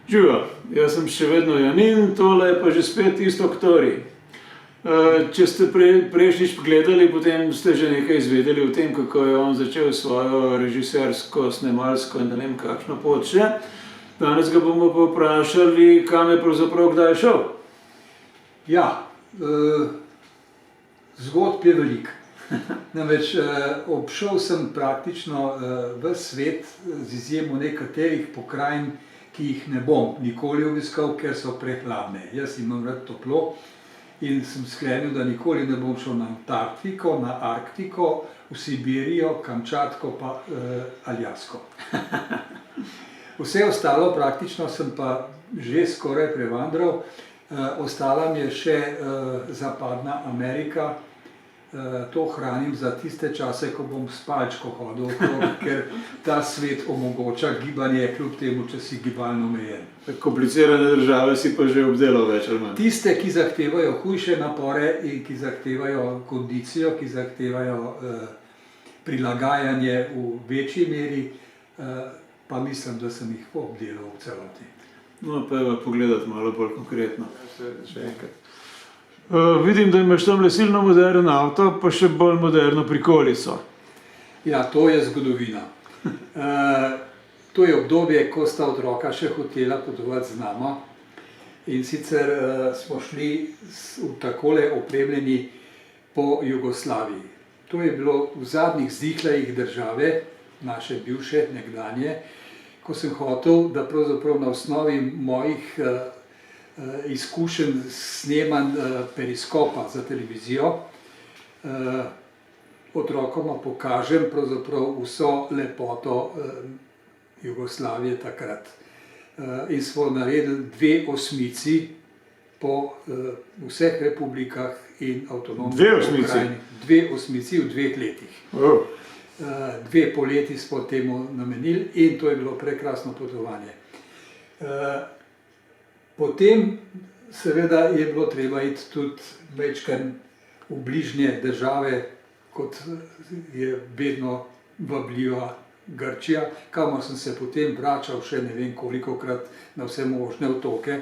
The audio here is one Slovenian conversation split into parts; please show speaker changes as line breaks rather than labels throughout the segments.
Živijo, jaz sem še vedno Janin, tole je pa že spet isto Ktori. Če ste prejšnjič gledali, potem ste že nekaj izvedeli o tem, kako je on začel svojo režisersko, snemalsko in ne vem kakšno pot še. Danes ga bomo pa vprašali, kam je pravzaprav kdaj šel.
Ja, zgodb je veliko. Namreč obšel sem praktično ves svet z izjemo nekaterih pokrajin, ki jih ne bom nikoli obiskal, ker so prehladne. Jaz imam rad toplo in sem sklenil, da nikoli ne bom šel na Antarktiko, na Arktiko, v Sibirijo, Kamčatko pa Aljasko. Vse ostalo praktično sem pa že skoraj prevandral. Ostala mi je še Zapadna Amerika. To hranim za tiste čase, ko bom s palčko hodil okrog, ker ta svet omogoča gibanje, kljub temu, če si gibalno omejen.
Komplicirane države si pa že obdelal več ali manj.
Tiste, ki zahtevajo hujše napore in ki zahtevajo kondicijo, ki zahtevajo prilagajanje v večji meri, pa mislim, da sem jih obdelal v celoti.
No, pa je pogledati malo bolj konkretno. Še enkrat. Vidim, da imaš tam silno modern avto, pa še bolj moderno prikolico.
Ja, to je zgodovina. To je obdobje, ko sta otroka še hotela potovati z nama. In sicer smo šli v takole opremljeni po Jugoslaviji. To je bilo v zadnjih zdihljajih države, naše bivše, nekdanje, ko sem hotel, da pravzaprav na osnovi mojih izkušenj snemanj periskopa za televizijo otrokoma pokažem pravzaprav vso lepoto Jugoslavije takrat. In smo naredili 2 osmici po vseh republikah in avtonomnih pokrajinah. 2 osmici v 2 letih. 2 poleti smo temu namenili in to je bilo prekrasno potovanje. Potem seveda je bilo treba iti tudi majčkeno v bližnje države, kot je vedno vabljiva Grčija, kamor sem se potem vračal še ne vem kolikokrat na vse možne otoke.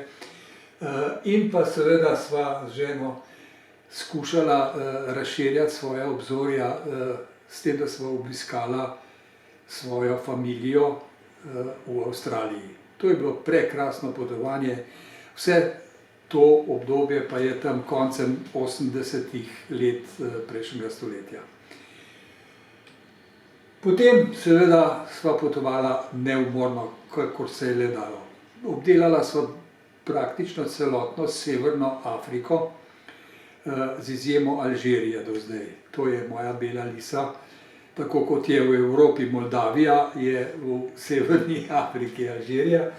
In pa seveda sva z ženo skušala razširjati svoja obzorja s tem, da sva obiskala svojo familijo v Avstraliji. To je bilo prekrasno potovanje. Vse to obdobje pa je tam koncem 80-ih let prejšnjega stoletja. Potem seveda sva potovala neumorno, kakor se je le dalo. Obdelala sva praktično celotno Severno Afriko, z izjemo Alžirije do zdaj. To je moja bela lisa. Tako kot je v Evropi Moldavija, je v Severni Afriki Alžirija.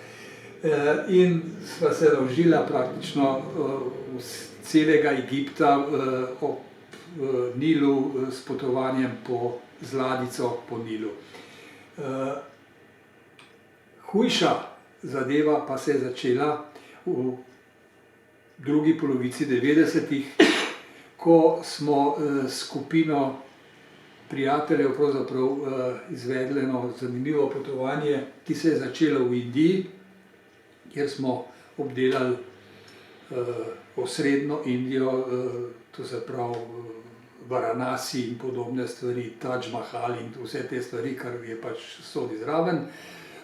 In sva se lovžila praktično celega Egipta ob Nilu s potovanjem z ladjico po Nilu. Hujša zadeva pa se je začela v drugi polovici 90-ih, ko smo skupino prijateljev pravzaprav izvedli eno zanimivo potovanje, ki se je začelo v Indiji, kjer smo obdelali osrednjo Indijo, to se pravi Varanasi in podobne stvari, Taj Mahal in vse te stvari, kar je pač sodi zraven.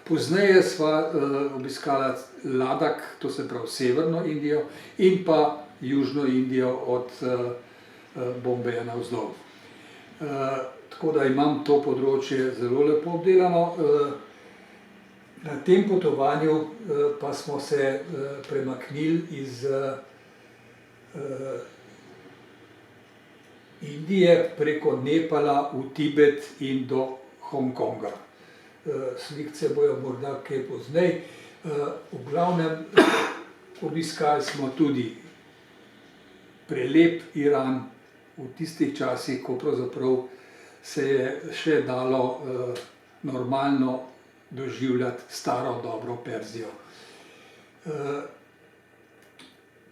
Pozneje sva obiskala Ladak, to se pravi Severno Indijo, in pa Južno Indijo od Bombeja navzdol. Tako da imam to področje zelo lepo obdelano. Na tem potovanju pa smo se premaknili iz Indije preko Nepala v Tibet in do Hongkonga. Slikce bojo morda kaj poznej. V glavnem obiskali smo tudi prelep Iran v tistih časih, ko pravzaprav se je še dalo normalno doživljati staro dobro Perzijo.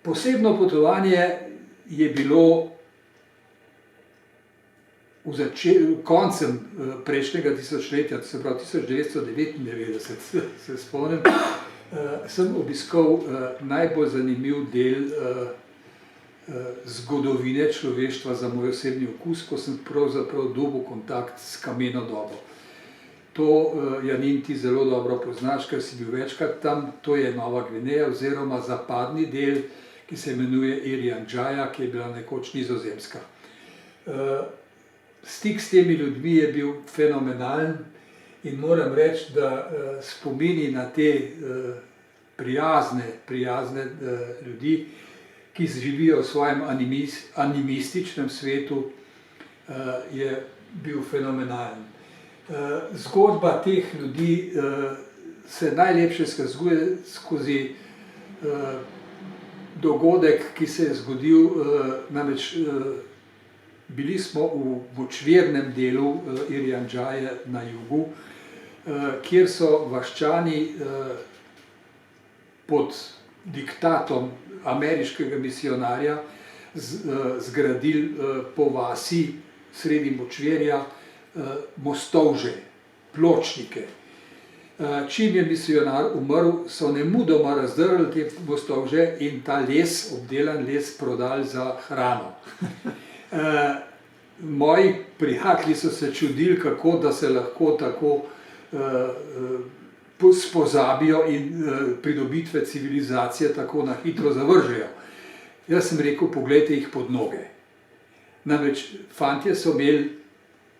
Posebno potovanje je bilo koncem prejšnjega tisočletja, to se pravi 1999, se spomnim, Sem obiskal najbolj zanimiv del zgodovine človeštva za moj osebni okus, ko sem pravzaprav dobil kontakt s kameno dobo. To, Janin, ti zelo dobro poznaš, ker si bil večkrat tam. To je Nova Gvineja oziroma zapadni del, ki se imenuje Irian Jaya, ki je bila nekoč Nizozemska. Stik s temi ljudmi je bil fenomenalen in moram reči, da spomini na te prijazne ljudi, ki živijo v svojem animističnem svetu, je bil fenomenalen. Zgodba teh ljudi se najlepše skazuje skozi dogodek, ki se je zgodil, namreč bili smo v močvirnem delu Irian Jaye na jugu, kjer so vaščani pod diktatom ameriškega misionarja zgradili po vasi sredi močvirja mostovže, pločnike. Čim je misionar umrl, so nemudoma razdrli te mostovže in ta les, obdelan les, prodali za hrano. Moji prijatelji so se čudili, kako da se lahko tako spozabijo in pridobitve civilizacije tako na hitro zavržejo. Jaz sem rekel, poglejte jih pod noge. Namreč fantje so imeli,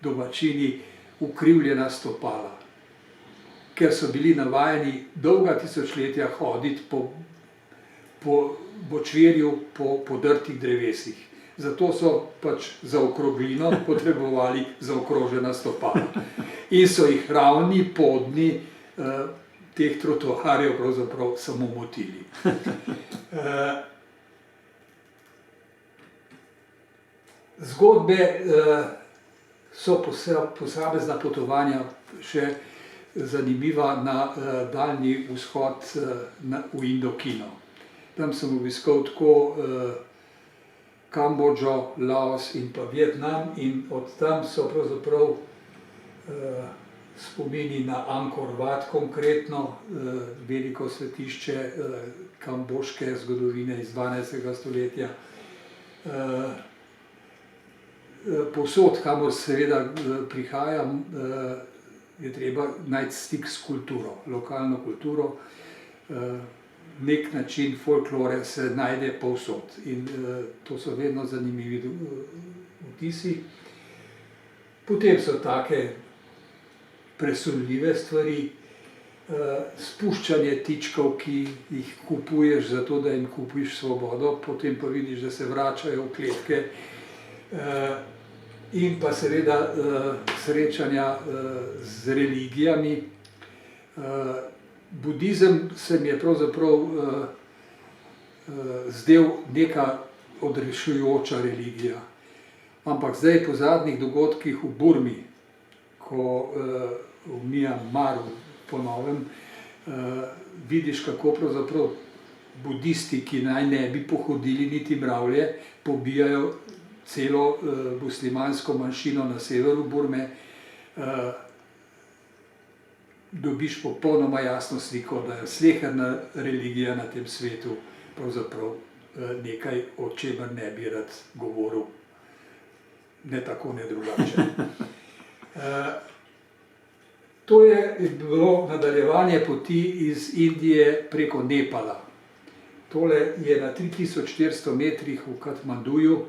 domačini, ukrivljena stopala, ker so bili navajeni dolga tisočletja hoditi po močvirju, po podrtih drevesih. Zato so pač za okroglino potrebovali zaokrožena stopala. In so jih ravni, podni teh trotoarjev pravzaprav samo motili. Zgodbe so posamezna potovanja še zanimiva na daljni vzhod v Indokino. Tam sem obiskal tako Kambodžo, Laos in pa Vietnam in od tam so pravzaprav spomini na Angkor Wat konkretno, veliko svetišče kamboške zgodovine iz 12. stoletja. Povsod, kamor seveda prihajam, je treba najti stik s kulturo, lokalno kulturo. Nek način folklore se najde povsod in to so vedno zanimivi vtisi. Potem so take presunljive stvari, spuščanje tičkov, ki jih kupuješ zato, da jim kupiš svobodo, potem pa vidiš, da se vračajo v kletke. In pa seveda srečanja z religijami. Budizem se mi je pravzaprav zdel neka odrešujoča religija. Ampak zdaj po zadnjih dogodkih v Burmi, ko v Mjanmaru po novem, vidiš, kako pravzaprav budisti, ki naj ne bi pohodili niti mravlje, pobijajo celo muslimansko manjšino na severu Burme, dobiš popolnoma jasno sliko, da je sleherna religija na tem svetu pravzaprav nekaj, o čemer ne bi rad govoril, ne tako, ne drugače. To je bilo nadaljevanje poti iz Indije preko Nepala. Tole je na 3400 metrih v Katmanduju,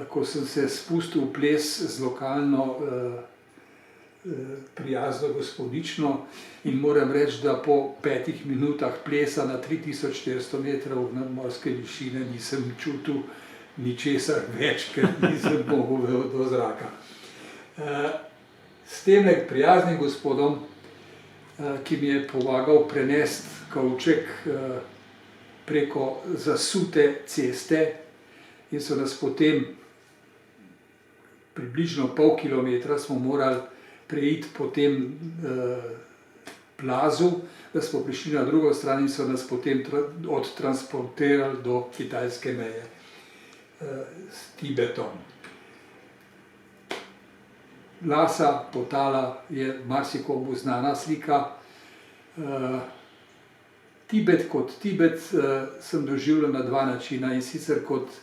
ko sem se spustil v ples z lokalno prijazno gospodično in moram reči, da po 5 minutah plesa na 3400 metrov nadmorske višine nisem čutil ničesar več, ker nisem mogel do zraka. S tem prijaznim gospodom, ki mi je pomagal prenesti kovček preko zasute ceste in so nas potem približno pol kilometra smo morali preiti po tem plazu, da smo prišli na drugo stran in so nas potem odtransportirali do kitajske meje s Tibetom. Lhasa, Potala je marsikomu znana slika. Tibet kot Tibet sem doživljal na dva načina, in sicer kot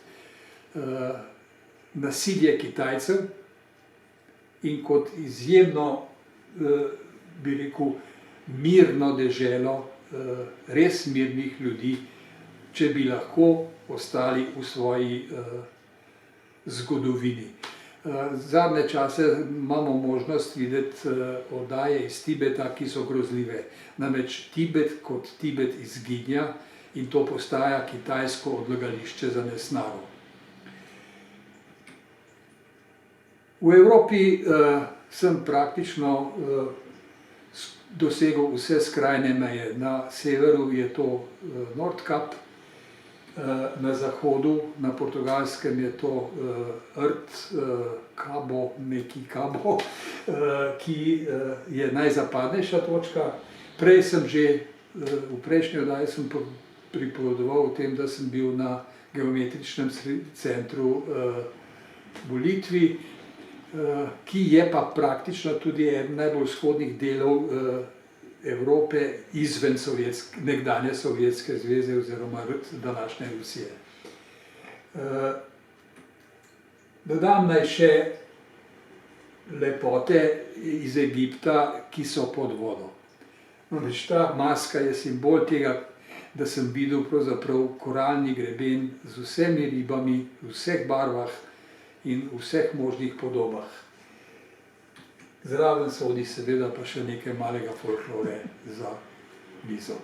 nasilje Kitajcev in kot izjemno, bi rekel, mirno deželo, res mirnih ljudi, če bi lahko ostali v svoji zgodovini. Zadnje čase imamo možnost videti oddaje iz Tibeta, ki so grozljive. Namreč Tibet kot Tibet izginja in to postaja kitajsko odlagališče za nesnago. V Evropi sem praktično dosegel vse skrajne meje. Na severu je to Nordkap, na zahodu, na Portugalskem je to rt Cabo, neki Cabo, ki je najzapadnejša točka. Prej sem že, v prejšnji oddaji sem pripovedoval o tem, da sem bil na geometričnem centru v Litvi, ki je pa praktično tudi eden najbolj vzhodnih delov Evrope izven nekdanje Sovjetske zveze oziroma današnje Rusije. Dodam naj še lepote iz Egipta, ki so pod vodo. Namreč ta maska je simbol tega, da sem videl pravzaprav koralni greben z vsemi ribami, v vseh barvah in v vseh možnih podobah. Zraven sodi seveda pa še nekaj malega folklore za mizo.